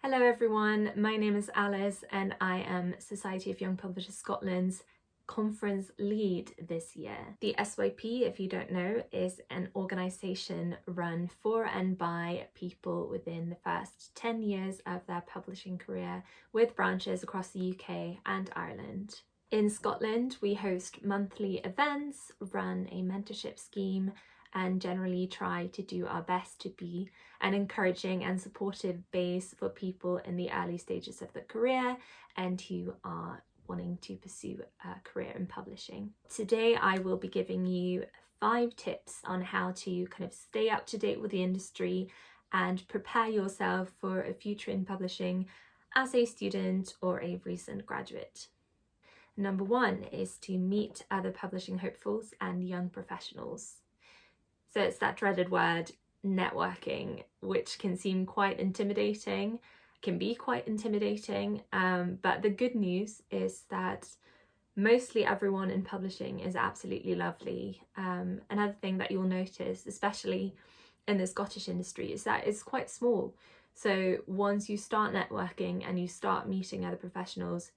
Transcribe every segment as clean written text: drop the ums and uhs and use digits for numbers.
Hello everyone, my name is Alice and I am Society of Young Publishers Scotland's conference lead this year. The SYP, if you don't know, is an organisation run for and by people within the first 10 years of their publishing career, with branches across the UK and Ireland. In Scotland, we host monthly events, run a mentorship scheme, and generally try to do our best to be an encouraging and supportive base for people in the early stages of their career and who are wanting to pursue a career in publishing. Today I will be giving you 5 tips on how to kind of stay up to date with the industry and prepare yourself for a future in publishing as a student or a recent graduate. Number 1 is to meet other publishing hopefuls and young professionals. So it's that dreaded word, networking, which can seem quite intimidating, but the good news is that mostly everyone in publishing is absolutely lovely. Another thing that you'll notice, especially in the Scottish industry, is that it's quite small. So once you start networking and you start meeting other professionals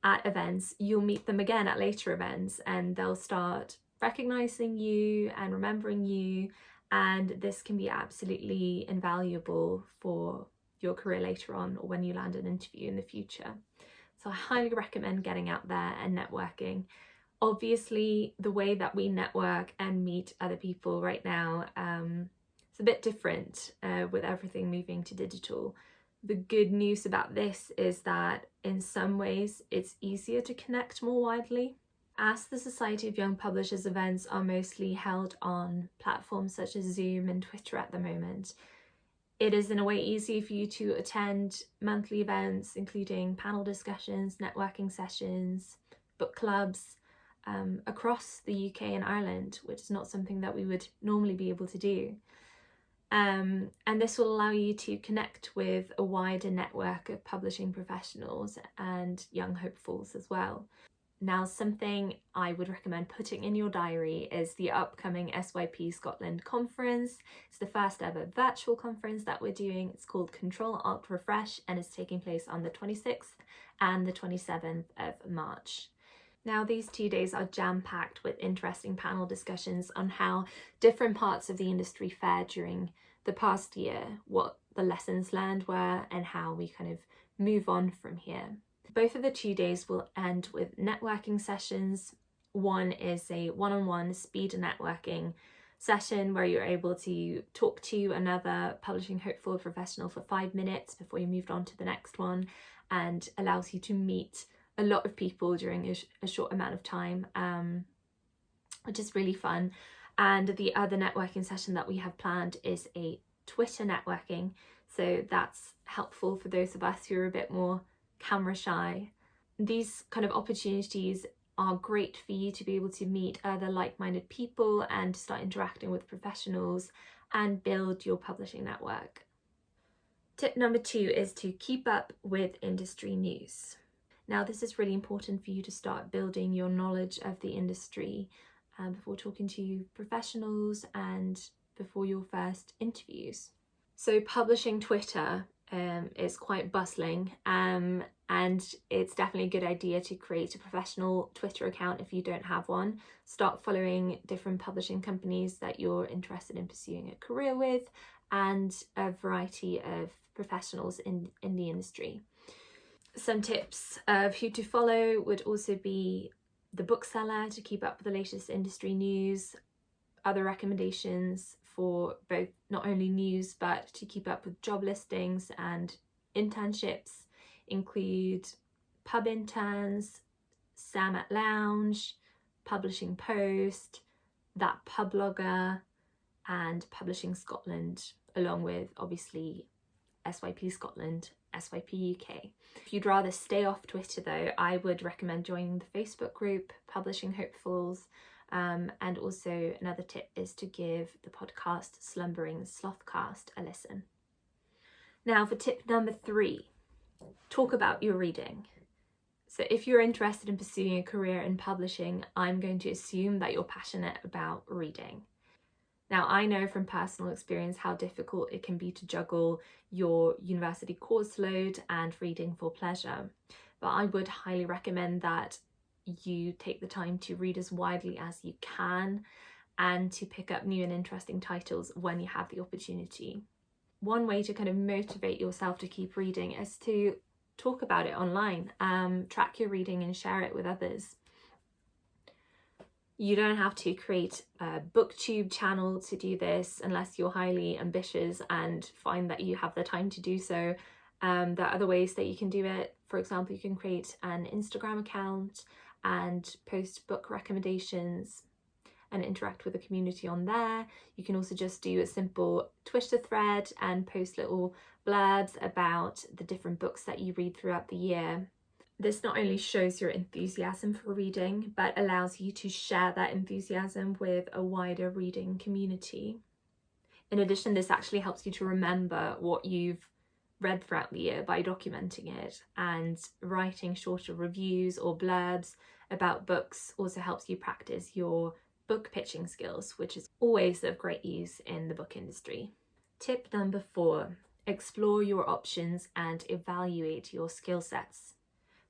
at events, you'll meet them again at later events and they'll start recognizing you and remembering you, and this can be absolutely invaluable for your career later on or when you land an interview in the future. So I highly recommend getting out there and networking. Obviously, the way that we network and meet other people right now, it's a bit different with everything moving to digital. The good news about this is that in some ways it's easier to connect more widely. As the Society of Young Publishers events are mostly held on platforms such as Zoom and Twitter at the moment, it is in a way easy for you to attend monthly events, including panel discussions, networking sessions, book clubs across the UK and Ireland, which is not something that we would normally be able to do. And this will allow you to connect with a wider network of publishing professionals and young hopefuls as well. Now, something I would recommend putting in your diary is the upcoming SYP Scotland conference. It's the first ever virtual conference that we're doing. It's called Control Alt Refresh and it's taking place on the 26th and the 27th of March. Now, these 2 days are jam-packed with interesting panel discussions on how different parts of the industry fared during the past year, what the lessons learned were, and how we kind of move on from here. Both of the 2 days will end with networking sessions. One is a one-on-one speed networking session where you're able to talk to another publishing hopeful professional for 5 minutes before you moved on to the next one, and allows you to meet a lot of people during a short amount of time, which is really fun. And the other networking session that we have planned is a Twitter networking. So that's helpful for those of us who are a bit more camera shy. These kind of opportunities are great for you to be able to meet other like-minded people and start interacting with professionals and build your publishing network. Tip number 2 is to keep up with industry news. Now, this is really important for you to start building your knowledge of the industry before talking to professionals and before your first interviews. So publishing Twitter is quite bustling, and it's definitely a good idea to create a professional Twitter account if you don't have one. Start following different publishing companies that you're interested in pursuing a career with and a variety of professionals in the industry. Some tips of who to follow would also be the bookseller to keep up with the latest industry news. Other recommendations for both not only news but to keep up with job listings and internships include Pub Interns, Sam at Lounge, Publishing Post, That Publogger, and Publishing Scotland, along with obviously SYP Scotland, SYP UK. If you'd rather stay off Twitter though, I would recommend joining the Facebook group Publishing Hopefuls, and also another tip is to give the podcast Slumbering Slothcast a listen. Now for tip number 3, talk about your reading. So if you're interested in pursuing a career in publishing, I'm going to assume that you're passionate about reading. Now, I know from personal experience how difficult it can be to juggle your university course load and reading for pleasure, but I would highly recommend that you take the time to read as widely as you can and to pick up new and interesting titles when you have the opportunity. One way to kind of motivate yourself to keep reading is to talk about it online, track your reading and share it with others. You don't have to create a booktube channel to do this unless you're highly ambitious and find that you have the time to do so. There are other ways that you can do it. For example, you can create an Instagram account and post book recommendations and interact with the community on there. You can also just do a simple Twitter thread and post little blurbs about the different books that you read throughout the year. This not only shows your enthusiasm for reading, but allows you to share that enthusiasm with a wider reading community. In addition, this actually helps you to remember what you've read throughout the year by documenting it, and writing shorter reviews or blurbs about books also helps you practice your book pitching skills, which is always of great use in the book industry. Tip number 4, explore your options and evaluate your skill sets.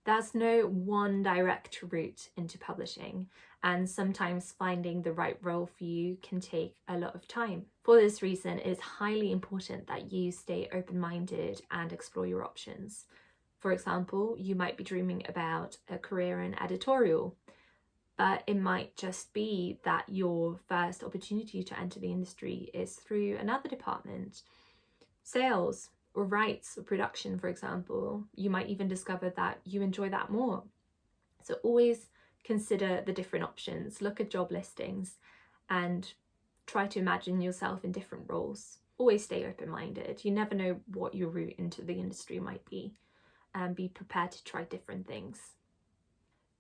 There's no one direct route into publishing, and sometimes finding the right role for you can take a lot of time. For this reason, it is highly important that you stay open-minded and explore your options. For example, you might be dreaming about a career in editorial, but it might just be that your first opportunity to enter the industry is through another department, sales, or rights or production, for example. You might even discover that you enjoy that more. So always consider the different options, look at job listings and try to imagine yourself in different roles. Always stay open-minded. You never know what your route into the industry might be, and be prepared to try different things.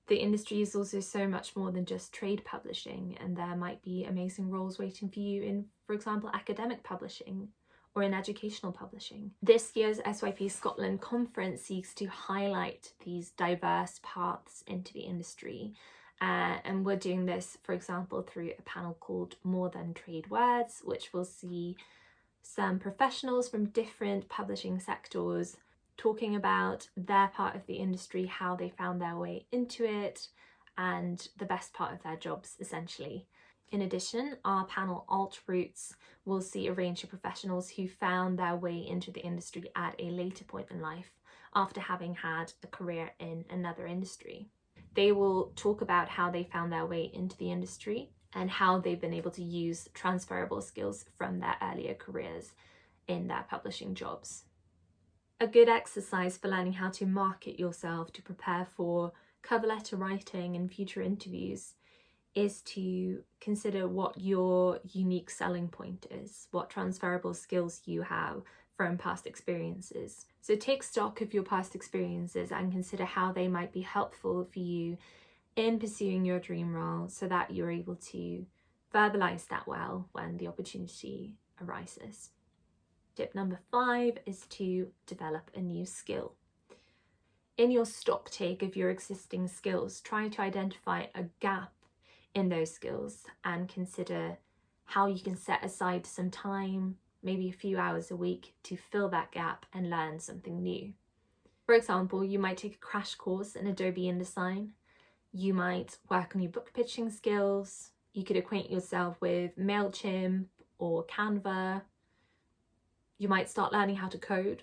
The industry is also so much more than just trade publishing, and there might be amazing roles waiting for you in, for example, academic publishing or in educational publishing. This year's SYP Scotland conference seeks to highlight these diverse paths into the industry. And we're doing this, for example, through a panel called More Than Trade Words, which will see some professionals from different publishing sectors talking about their part of the industry, how they found their way into it, and the best part of their jobs, essentially. In addition, our panel Alt Roots will see a range of professionals who found their way into the industry at a later point in life after having had a career in another industry. They will talk about how they found their way into the industry and how they've been able to use transferable skills from their earlier careers in their publishing jobs. A good exercise for learning how to market yourself to prepare for cover letter writing and future interviews is to consider what your unique selling point is, what transferable skills you have from past experiences. So take stock of your past experiences and consider how they might be helpful for you in pursuing your dream role, so that you're able to verbalize that well when the opportunity arises. Tip number 5 is to develop a new skill. In your stock take of your existing skills, try to identify a gap in those skills and consider how you can set aside some time, maybe a few hours a week, to fill that gap and learn something new. For example, you might take a crash course in Adobe InDesign. You might work on your book pitching skills. You could acquaint yourself with MailChimp or Canva. You might start learning how to code.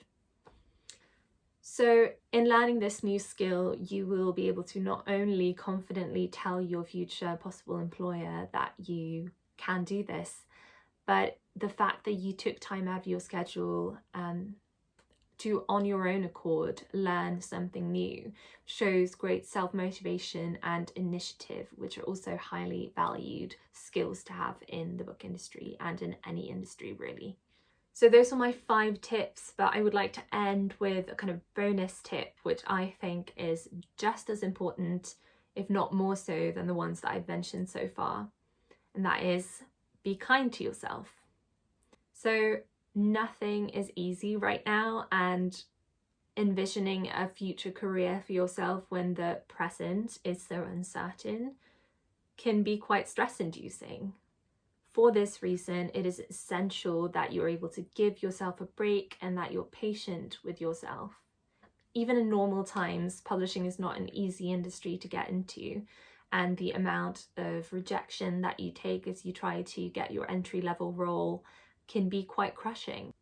So in learning this new skill, you will be able to not only confidently tell your future possible employer that you can do this, but the fact that you took time out of your schedule to, on your own accord, learn something new shows great self-motivation and initiative, which are also highly valued skills to have in the book industry and in any industry, really. So those are my 5 tips, but I would like to end with a kind of bonus tip, which I think is just as important, if not more so, than the ones that I've mentioned so far. And that is, be kind to yourself. So nothing is easy right now, and envisioning a future career for yourself when the present is so uncertain can be quite stress-inducing. For this reason, it is essential that you're able to give yourself a break and that you're patient with yourself. Even in normal times, publishing is not an easy industry to get into, and the amount of rejection that you take as you try to get your entry-level role can be quite crushing.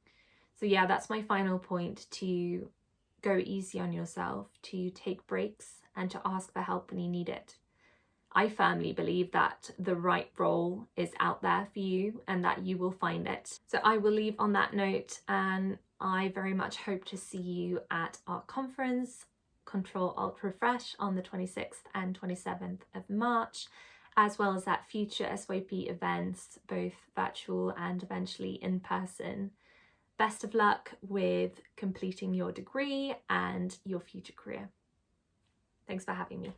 So yeah, that's my final point: to go easy on yourself, to take breaks, and to ask for help when you need it. I firmly believe that the right role is out there for you and that you will find it. So I will leave on that note, and I very much hope to see you at our conference, Control Alt Refresh, on the 26th and 27th of March, as well as at future SYP events, both virtual and eventually in person. Best of luck with completing your degree and your future career. Thanks for having me.